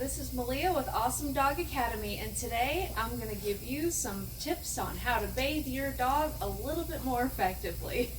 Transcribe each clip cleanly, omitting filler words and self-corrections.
this is Malia with Awesome Dog Academy, and today I'm going to give you some tips on how to bathe your dog a little bit more effectively.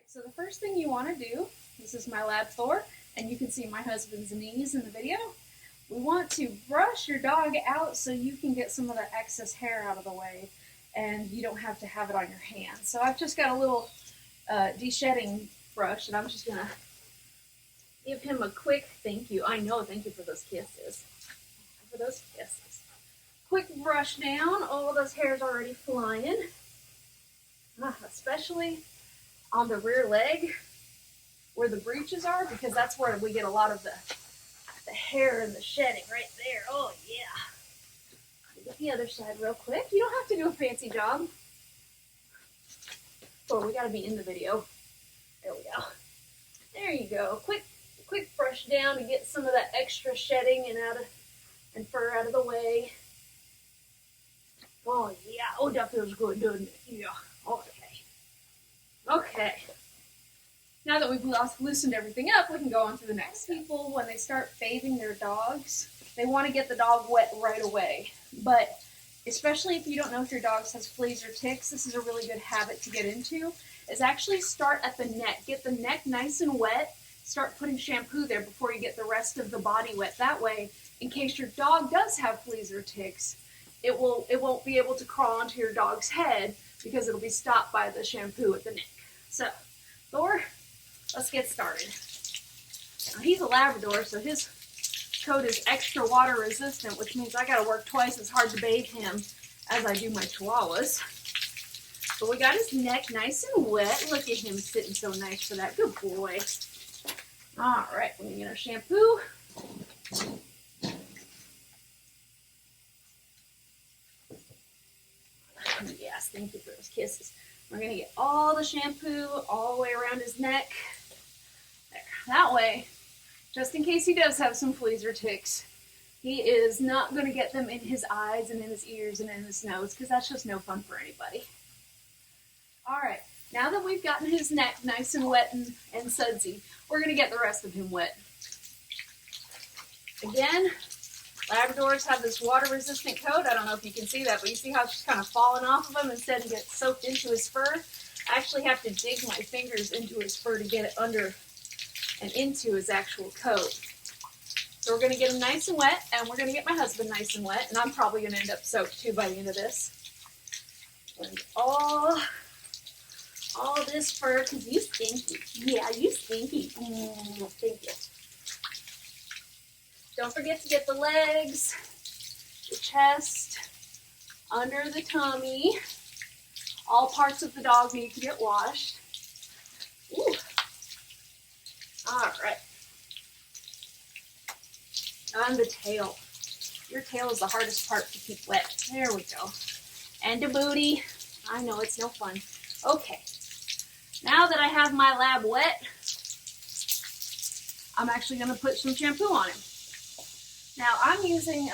So the first thing you want to do, this is my lab Thor, and you can see my husband's knees in the video. We want to brush your dog out so you can get some of the excess hair out of the way and you don't have to have it on your hands. So I've just got a little de-shedding brush, and I'm just going to give him a quick thank you. I know, thank you for those kisses. Quick brush down. All those hairs already flying, especially on the rear leg where the breeches are, because that's where we get a lot of the hair and the shedding right there. Oh yeah. Get the other side real quick. You don't have to do a fancy job. Oh, we gotta be in the video. There we go. There you go. Quick brush down to get some of that extra shedding and fur out of the way. Oh yeah. Oh, that feels good, doesn't it? Yeah. Okay. Okay, now that we've loosened everything up, we can go on to the next. People, when they start bathing their dogs, they want to get the dog wet right away. But especially if you don't know if your dog has fleas or ticks, this is a really good habit to get into, is actually start at the neck. Get the neck nice and wet. Start putting shampoo there before you get the rest of the body wet. That way, in case your dog does have fleas or ticks, it won't be able to crawl onto your dog's head because it'll be stopped by the shampoo at the neck. So, Thor, let's get started. Now, he's a Labrador, so his coat is extra water resistant, which means I gotta work twice as hard to bathe him as I do my Chihuahuas. But we got his neck nice and wet. Look at him sitting so nice for that. Good boy. All right, we're gonna get our shampoo. Yes, thank you for those kisses. We're going to get all the shampoo all the way around his neck. There. That way, just in case he does have some fleas or ticks, he is not going to get them in his eyes and in his ears and in his nose, because that's just no fun for anybody. All right, now that we've gotten his neck nice and wet and sudsy, we're going to get the rest of him wet. Again, Labradors have this water-resistant coat. I don't know if you can see that, but you see how it's just kind of falling off of him instead of get soaked into his fur? I actually have to dig my fingers into his fur to get it under and into his actual coat. So we're going to get him nice and wet, and we're going to get my husband nice and wet, and I'm probably going to end up soaked too by the end of this. And all this fur, because you stinky. Yeah, you stinky. Thank you. Don't forget to get the legs, the chest, under the tummy. All parts of the dog need to get washed. Ooh. All right. And the tail. Your tail is the hardest part to keep wet. There we go. And the booty. I know, it's no fun. Okay. Now that I have my lab wet, I'm actually going to put some shampoo on him. Now, I'm using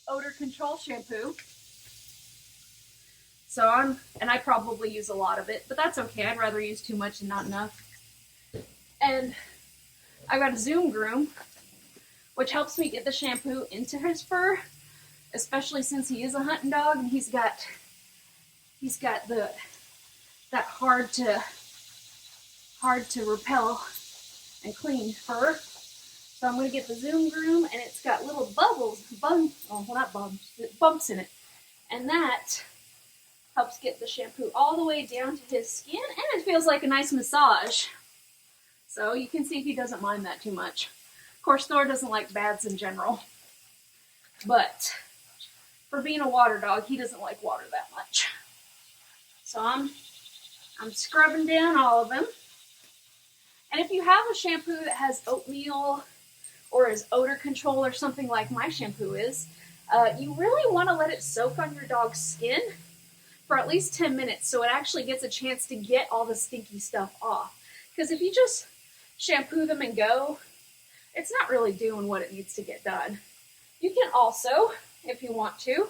odor control shampoo. And I probably use a lot of it, but that's okay. I'd rather use too much and not enough. And I've got a Zoom Groom, which helps me get the shampoo into his fur, especially since he is a hunting dog and he's got that hard to repel and clean fur. So I'm going to get the Zoom Groom, and it's got little bumps in it. And that helps get the shampoo all the way down to his skin, and it feels like a nice massage. So you can see he doesn't mind that too much. Of course, Thor doesn't like baths in general. But for being a water dog, he doesn't like water that much. So I'm scrubbing down all of them. And if you have a shampoo that has oatmeal or is odor control or something like my shampoo is, you really want to let it soak on your dog's skin for at least 10 minutes so it actually gets a chance to get all the stinky stuff off. Because if you just shampoo them and go, it's not really doing what it needs to get done. You can also, if you want to,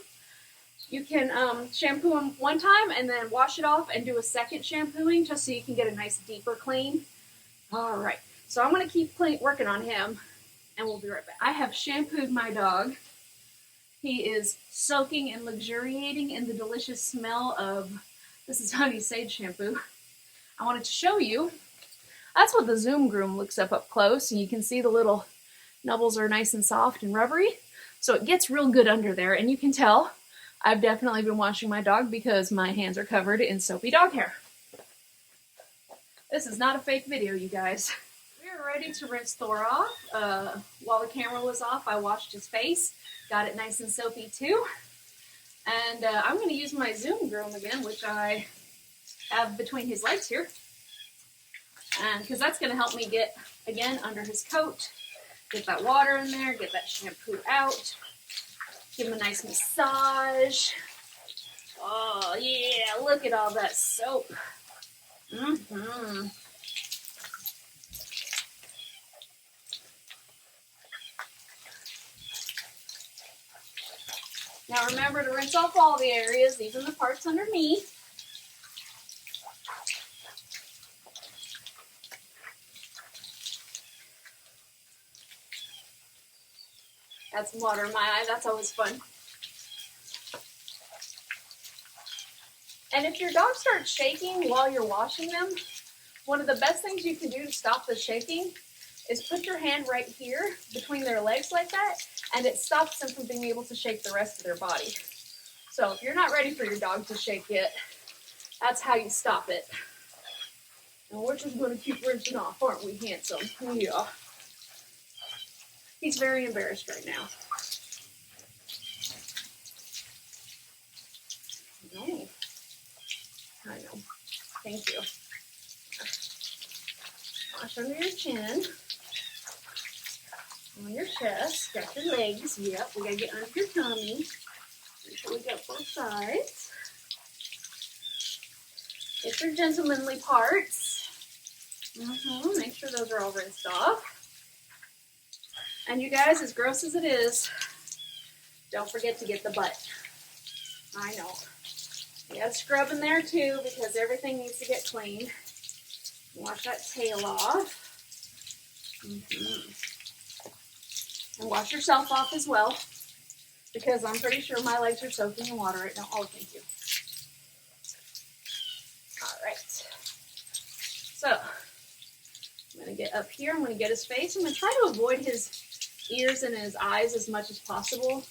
you can shampoo them one time and then wash it off and do a second shampooing just so you can get a nice deeper clean. All right, so I'm going to keep working on him and we'll be right back. I have shampooed my dog. He is soaking and luxuriating in the delicious smell of, this is honey sage shampoo. I wanted to show you. That's what the Zoom Groom looks up close, and you can see the little nubbles are nice and soft and rubbery. So it gets real good under there, and you can tell I've definitely been washing my dog because my hands are covered in soapy dog hair. This is not a fake video, you guys. We're ready to rinse Thor off. While the camera was off, I washed his face. Got it nice and soapy too. And I'm going to use my Zoom Groom again, which I have between his legs here. And because that's going to help me get, again, under his coat, get that water in there, get that shampoo out, give him a nice massage. Oh, yeah, look at all that soap. Now remember to rinse off all the areas, even the parts underneath. Add some water in my eye, that's always fun. And if your dog starts shaking while you're washing them, one of the best things you can do to stop the shaking is put your hand right here between their legs like that, and it stops them from being able to shake the rest of their body. So if you're not ready for your dog to shake yet, that's how you stop it. And we're just going to keep rinsing off, aren't we, handsome? Yeah. He's very embarrassed right now. No. I know. Thank you. Wash under your chin. On your chest. Got your legs. Yep, we gotta get under your tummy. Make sure we got both sides. Get your gentlemanly parts. Make sure those are all rinsed off. And you guys, as gross as it is, don't forget to get the butt. I know. You gotta scrub in there too because everything needs to get clean. Wash that tail off. And wash yourself off as well because I'm pretty sure my legs are soaking in water right now. Oh, thank you. All right. So, I'm going to get up here. I'm going to get his face. I'm going to try to avoid his ears and his eyes as much as possible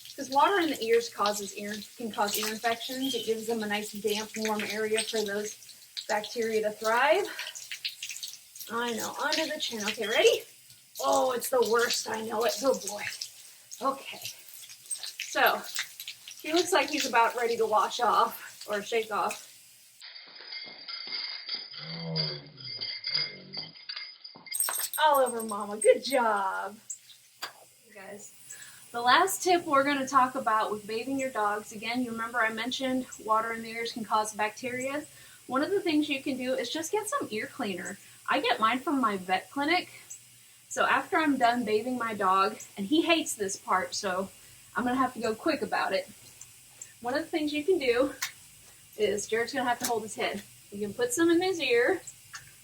because water in the ears can cause ear infections. It gives them a nice damp, warm area for those bacteria to thrive. I know, under the chin. Okay, ready? Oh, it's the worst. I know it. Oh, boy. Okay. So, he looks like he's about ready to wash off or shake off. All over Mama. Good job. You guys. The last tip we're going to talk about with bathing your dogs, again, you remember I mentioned water in the ears can cause bacteria. One of the things you can do is just get some ear cleaner. I get mine from my vet clinic. So after I'm done bathing my dog, and he hates this part, so I'm going to have to go quick about it. One of the things you can do is Jared's going to have to hold his head. You can put some in his ear.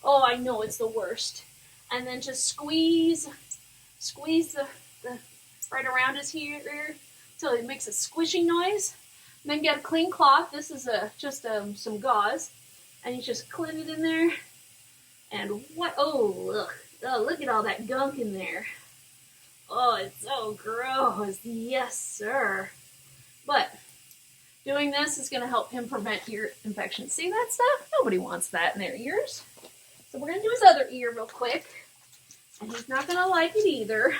Oh, I know, it's the worst. And then just squeeze the right around his ear until it makes a squishing noise. And then get a clean cloth. This is just some gauze. And you just clip it in there. And what? Oh, look at all that gunk in there. Oh, it's so gross. Yes, sir. But doing this is going to help him prevent ear infections. See that stuff? Nobody wants that in their ears. So we're going to do his other ear real quick. And he's not going to like it either.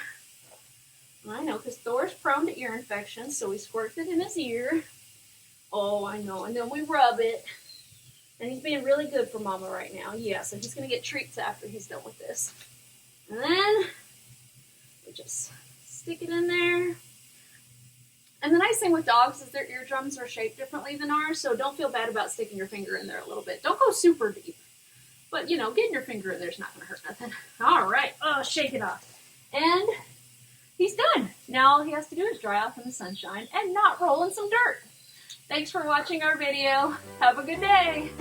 I know, because Thor's prone to ear infections, so we squirt it in his ear. Oh, I know. And then we rub it. And he's being really good for Mama right now. Yeah, so he's going to get treats after he's done with this. And then we just stick it in there. And the nice thing with dogs is their eardrums are shaped differently than ours, so don't feel bad about sticking your finger in there a little bit. Don't go super deep. But, you know, getting your finger in there is not going to hurt nothing. All right. Oh, shake it off. And he's done. Now all he has to do is dry off in the sunshine and not roll in some dirt. Thanks for watching our video. Have a good day.